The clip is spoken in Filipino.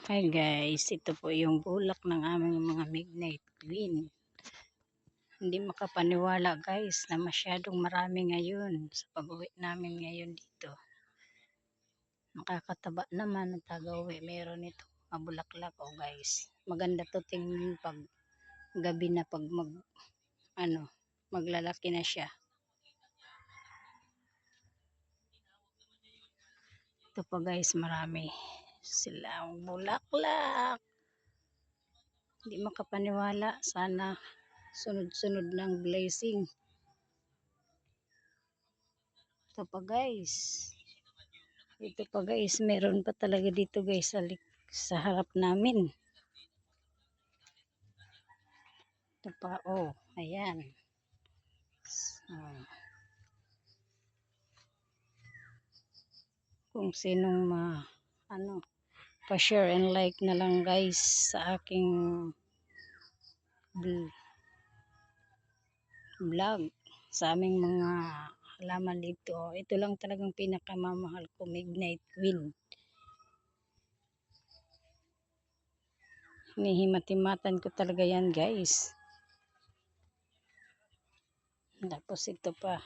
Hi guys, ito po yung bulak ng aming mga midnight queen. Hindi makapaniwala guys na masyadong marami ngayon sa pag-uwi namin ngayon dito. Nakakataba naman ang taga-uwi. Meron ito mga bulaklak guys. Maganda to tingnan pag gabi na pag maglalaki na siya. Ito pa guys, marami silang bulaklak. Hindi makapaniwala, sana sunod-sunod ng blessing. Ito pa guys, meron pa talaga dito guys sa harap namin. Ito pa, ayan. Kung sinong pa-share and like na lang guys sa aking vlog sa aming mga halaman dito. Ito lang talagang pinakamamahal ko, midnight queen. Hinihimati-matan ko talaga yan guys. Tapos ito pa.